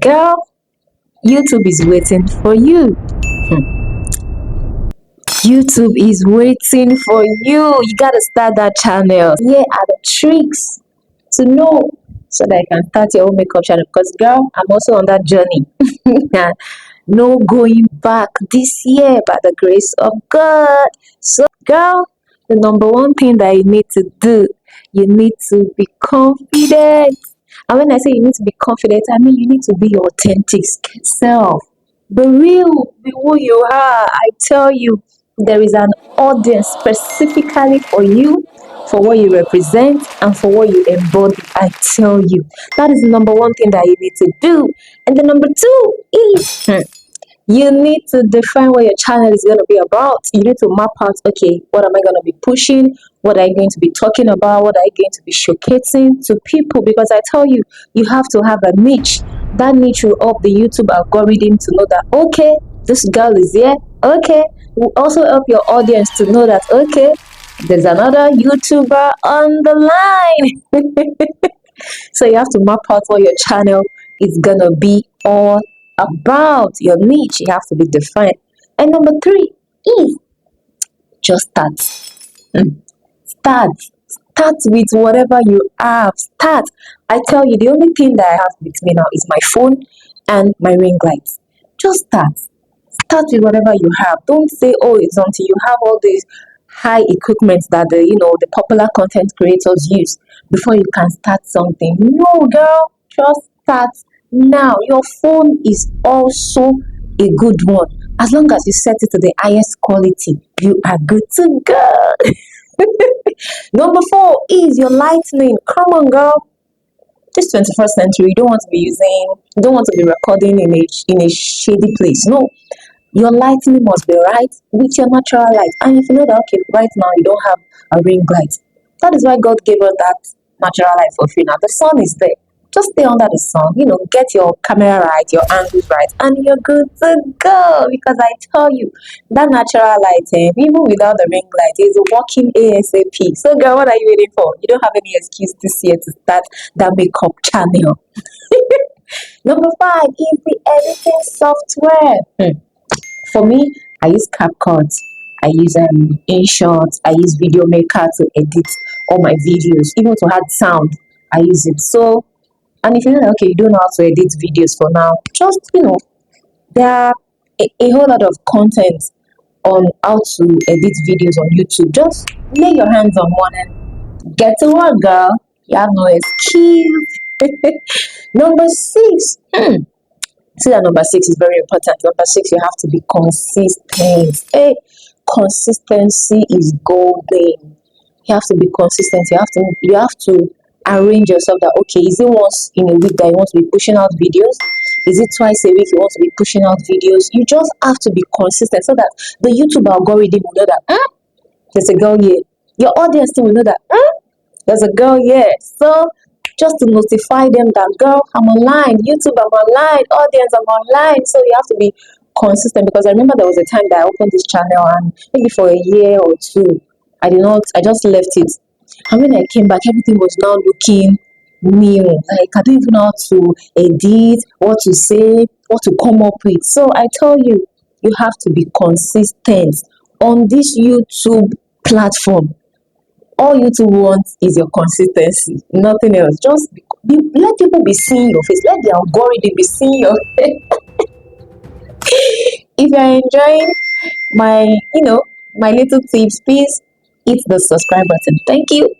Girl, YouTube is waiting for you. YouTube is waiting for you. You gotta start that channel. Here are the tricks to know so that you can start your own makeup channel. Because, girl, I'm also on that journey. No going back this year by the grace of God. So, girl, the number one thing that you need to do, you need to be confident. And when I say you need to be confident, I mean you need to be your authentic self. Be real, be who you are. I tell you, there is an audience specifically for you, for what you represent, and for what you embody. I tell you, that is the number one thing that you need to do. And the number two is you need to define what your channel is going to be about. You need to map out, okay, what am I going to be pushing? What are you going to be talking about? What are you going to be showcasing to people? Because I tell you, you have to have a niche. That niche will help the YouTube algorithm to know that, okay, this girl is here. Okay, will also help your audience to know that, okay, there's another YouTuber on the line. So you have to map out what your channel is going to be all about. Your niche, you have to be defined. And number three is just start. Start. Start with whatever you have. Start. I tell you, the only thing that I have with me now is my phone and my ring light. Just start. Start with whatever you have. Don't say, oh, it's until you have all these high equipment that the popular content creators use before you can start something. No, girl, just start now. Your phone is also a good one. As long as you set it to the highest quality, you are good to go. Number four is your lightning. Come on, girl. This 21st century, you don't want to be recording in a shady place. No, your lighting must be right with your natural light. And if you know that, okay, right now you don't have a ring light, that is why God gave us that natural light for free. Now the sun is there. Just stay under the sun, get your camera right, your angles right, and you're good to go. Because I tell you, that natural light, even without the ring light, is working ASAP. So, girl, what are you waiting for? You don't have any excuse this year to start that makeup channel. Number five is the editing software. For me, I use CapCut, I use InShot, I use Video Maker to edit all my videos, even to add sound, I use it. So, and if you know, okay, you don't know how to edit videos for now, just, there are a whole lot of content on how to edit videos on YouTube. Just lay your hands on one and get to work, girl. You have no excuse. Number six. See that number six is very important. Number six, you have to be consistent. Hey, consistency is golden. You have to be consistent. You have to arrange yourself that, okay, is it once in a week that you want to be pushing out videos? Is it twice a week you want to be pushing out videos? You just have to be consistent so that the YouTube algorithm will know that there's a girl here. Your audience will know that there's a girl here. So just to notify them that, girl, I'm online, YouTube, I'm online, audience, I'm online. So you have to be consistent, because I remember there was a time that I opened this channel and maybe for a year or two, I just left it. And when I came back, everything was now looking new. Like, I don't even know how to edit, what to say, what to come up with. So I tell you, you have to be consistent on this YouTube platform. All YouTube wants is your consistency, nothing else. Just let people be seeing your face. Let the algorithm be seeing your face. If you're enjoying my little tips, please hit the subscribe button. Thank you.